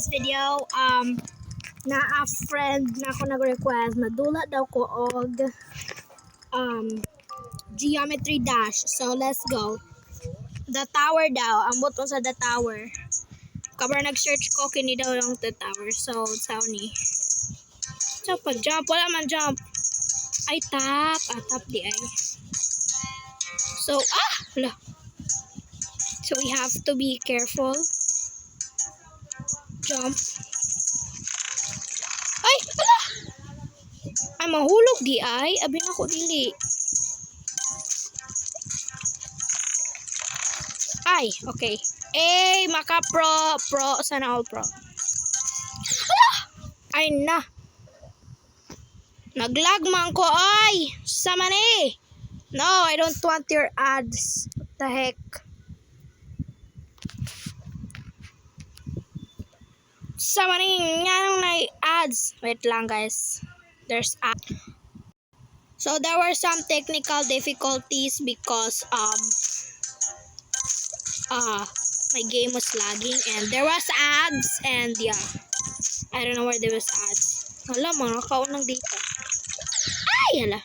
this video, na a friend na ako nag-request, madula daw ko og geometry dash. So let's go. The tower daw, ang button sa the tower. Kapag nag-search ko, kini daw lang the tower. So, sao ni? So, pag-jump, wala man jump. Ay, tap. Tap di ay. So, wala. So, we have to be careful. Jump. Ay, wala. Ay, mahulog di ay. Abi na ko dili. Ay, okay. Maka pro. Sana all pro. Hala! Ay na. Naglag man ko, ay! Sama ni. No, I don't want your ads. What the heck? Sama ni. Nga nung na ads. Wait lang, guys. There's ads. So, there were some technical difficulties because, my game was lagging and there was ads and yeah, I don't know where there was ads. Hala, mga kaunang dito. Ay, hala.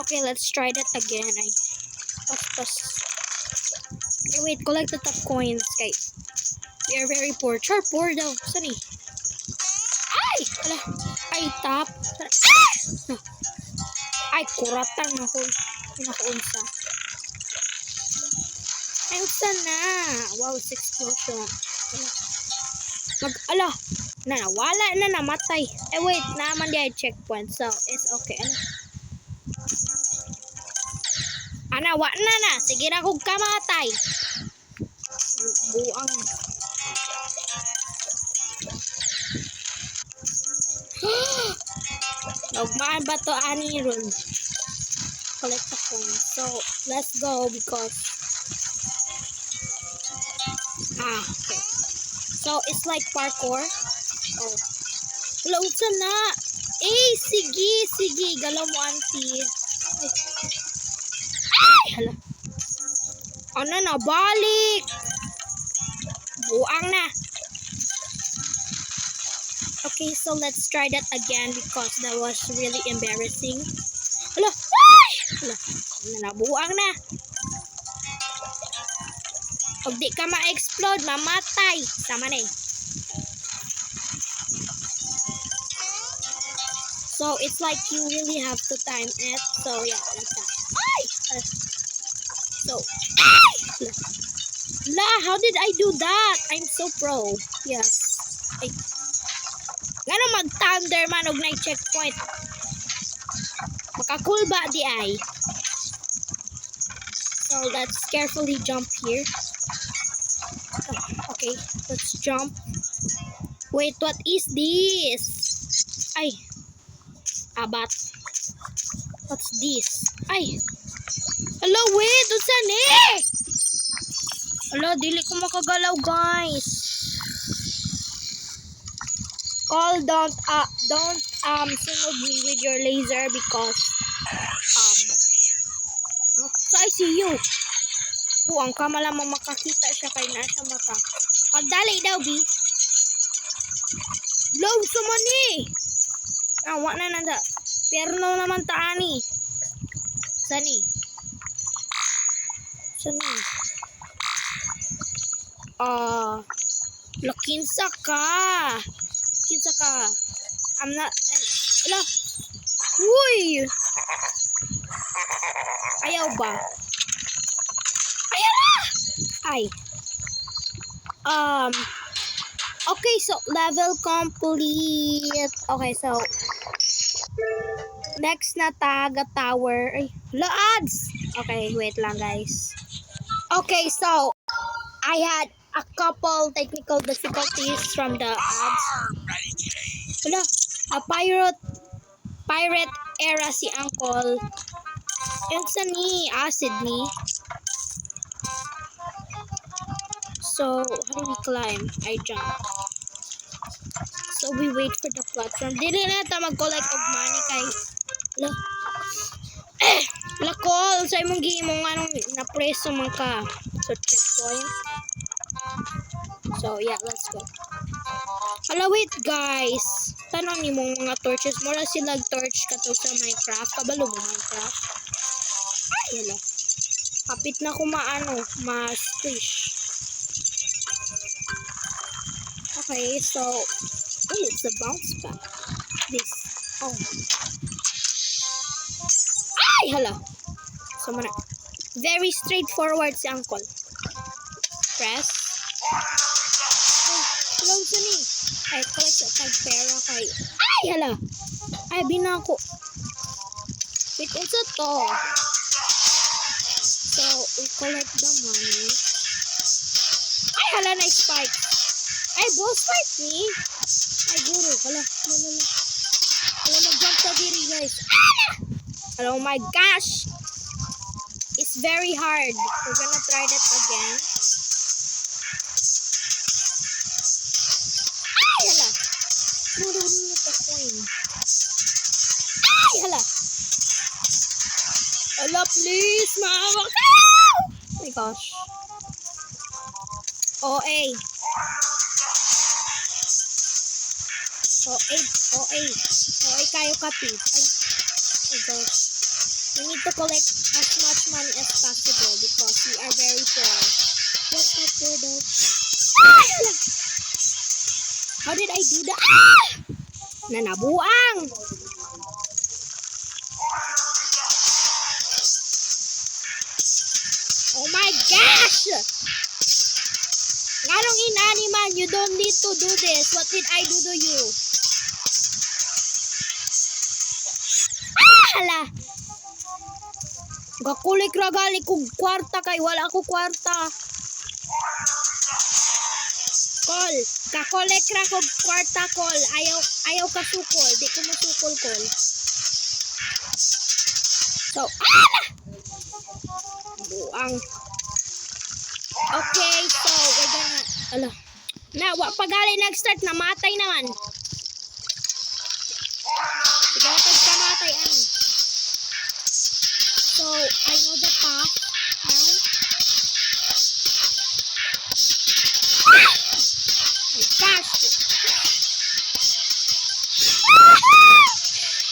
Okay, let's try that again. Ay, pas. Okay, wait, collect the top coins. Okay, we are very poor. Char, poor daw. Saan eh? Ay, hala. Ay, top. Ay, kuratan ako. Nakuunsa. Ay, na. Wow, it's explosion. Wala na namatay. Wait, naman di ay checkpoint. So, it's okay. Wa na. Sige na kung kamatay. Buang. Nagmaan ba to ani ron? Collect the coin. So, let's go because okay. So, it's like parkour. Oh. Lautan na. Sige. Galaw mo, auntie. Ay! Hala. Ano na? Balik! Buang na. Okay, so let's try that again because that was really embarrassing. Hala. Ay! Hala. Buang na. Pag di ka ma-explode, mamatay. Sama na eh. So, it's like you really have to time it. So, yeah, like that. Ay! So, ay! How did I do that? I'm so pro. Yes. Ay. Ngano mag-thunder man og na checkpoint. Makacool ba di ay? So, let's carefully jump here. Okay, let's jump. Wait, what is this? Ay. Abat. What's this? Ay. Hello, wait. Unsa ni? Hello, dili ko makagalaw, guys. Call don't single me with your laser because so I see you. Ang kama lamang makakita siya kay nasa mata. Pagdali daw, B. Low suman ni. Wa na nanda. Perno naman taani. Sani. Kinsa ka. I'm not. Ala. Huy. Ayaw ba? Ay. Okay, so level complete. Okay, so next na tower. Ay, ads. Okay, wait lang, guys. Okay, so I had a couple technical difficulties from the ads. Wala, a pirate era si Uncle. Yung sa ni acid ni. So, how do we climb? I jump. So, we wait for the platform. Dili na ta mag-collect of money kay lakol sa imong gihimong anong napreso man ka. So, checkpoint. So, yeah, let's go. Hala, wait, guys. Tanong ni mong mga torches. Mura sila torch kato sa Minecraft. Kabalo mo Minecraft. Ay, hala. Kapit na ko ma-squish. Okay, so, oh, it's a bounce back. This. Oh. Ay, hala. So, mana. Very straightforward si Uncle. Press. Oh, hello, Sunny. Ay, collect sa tag-pera kay. Ay, hala. Ay, binako. Wait, unsa to? So, we collect the money. Ay, hala, nice spike. Ay, boss fight me. Ay, guru. Hala, hala. Hala, mag-jump sa diri, guys. Ah! Oh my gosh. It's very hard. We're gonna try that again. Ay, hala. No, the coin. Ay, hala. Hala, please, maawa ka! Oh my gosh. OA. OA kayo kapi. Hala. Oh my gosh. We need to collect as much money as possible because we are very poor. What's up, poor dog? Ah! Hala. How did I do that? Ah! Nanabuang! Oh my gosh! Ngarong inaniman, you don't need to do this. What did I do to you? Ah! Hala! Gakulik ragali kong kwarta kay wala ako kwarta. Kol, kakolek ra kong kwarta, Kol. Ayaw ka sukol. Di ko masukol, Kol. So, buang. Okay, so we're gonna, ala. Na, pagali nag-start, namatay naman. Sige, kamatay, ano. So, I know the path now. Oh my gosh.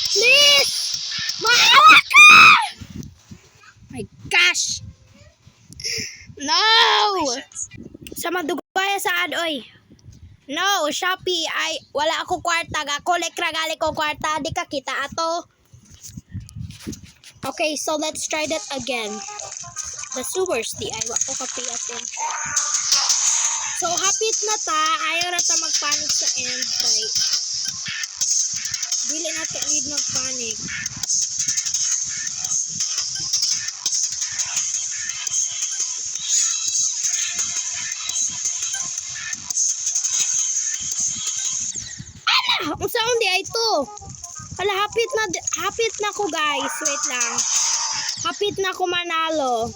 Please! Maawa ka! My gosh! No! Sa madugaya sa adoy. No, Shopee, wala ako kwarta. Gakolek ragali ko kwarta. Di ka kita ato. Okay, so let's try that again. The sewers, di ay wa ko kapi atin. So, hapit na ta. Ayaw na ta magpanik sa end. Kay dili natin need magpanik. Ala! Ang sound di ay to. Ala, hapit na ko, guys. Wait lang. Hapit na ko manalo.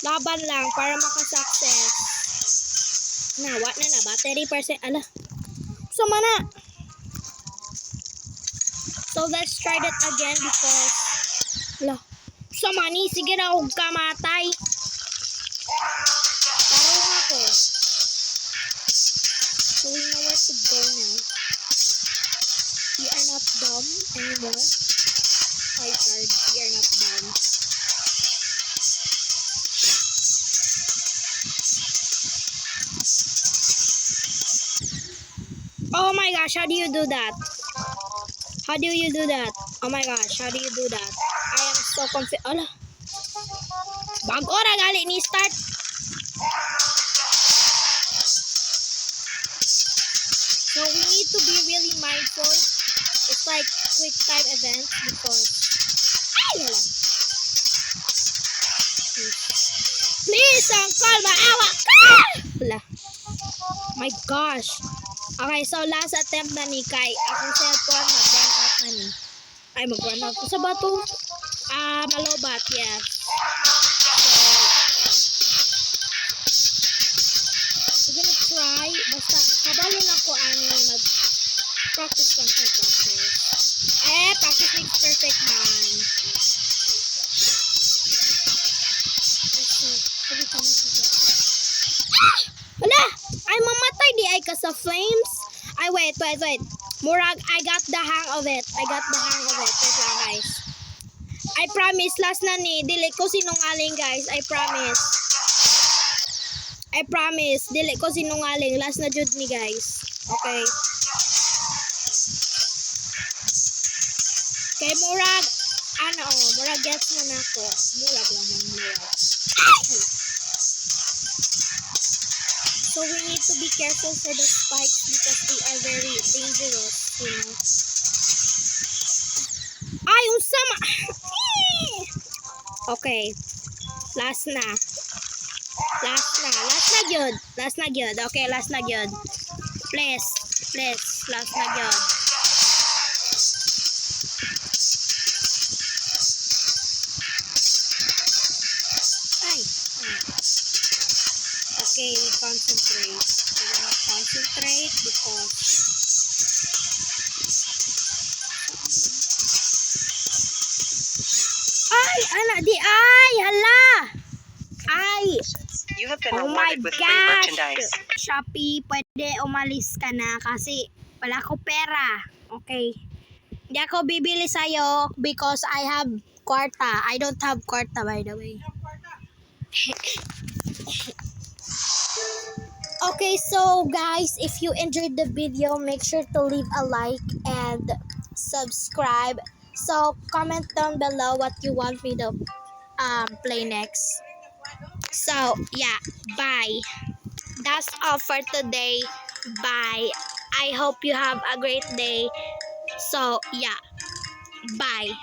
Laban lang para makasuccess. What na ba? 30%. Ala. So, mana. So, let's try that again because ala. So, mani. Sige na huwag kamatay. Tarong ako. So, we know where to go now. We are not dumb anymore. Hi, card. We are not dumb. Oh my gosh, how do you do that? How do you do that? Oh my gosh, how do you do that? I am so confused. Ala. Bago na gali ni start. So we need to be really mindful. It's like quick time event because ay, hala. Please, Uncle, maawa ka! Hala. My gosh. Okay, so last attempt na ni Kai. Akong cellphone mag-run out na ni. Ay, mag-run out. Sa bato? Malobat, yes. So, we're gonna try. Basta, kabalo na ko ang mag-practice lang sa practice. Practice makes perfect, man. So, every time Wala! Ay, mamatay di ay ka sa flames. Ay, wait. Murag, I got the hang of it. Wait lang, guys. I promise, last na ni. Dili ko sinungaling, guys. I promise. Dili ko sinungaling. Last na jud ni, guys. Okay. Kay murag, murag gets na nako. Murag lang man murag. So we need to be careful for the spikes because they are very dangerous, you know. Ay, unsa ma. Okay. Last na gyud. Okay, last na gyud. Please, last na gyud. Ay. Okay, concentrate. We're gonna concentrate because ay, ala di ay, hala. Ay. You have been Oh my awarded with free gosh! merchandise. Shopee, pwede umalis ka na kasi wala ko pera. Okay. Hindi ako bibili sa'yo because I have kwarta. I don't have kwarta, by the way. Okay, so guys, if you enjoyed the video, make sure to leave a like and subscribe. So comment down below what you want me to play next. So yeah, bye. That's all for today. Bye. I hope you have a great day. So yeah, bye.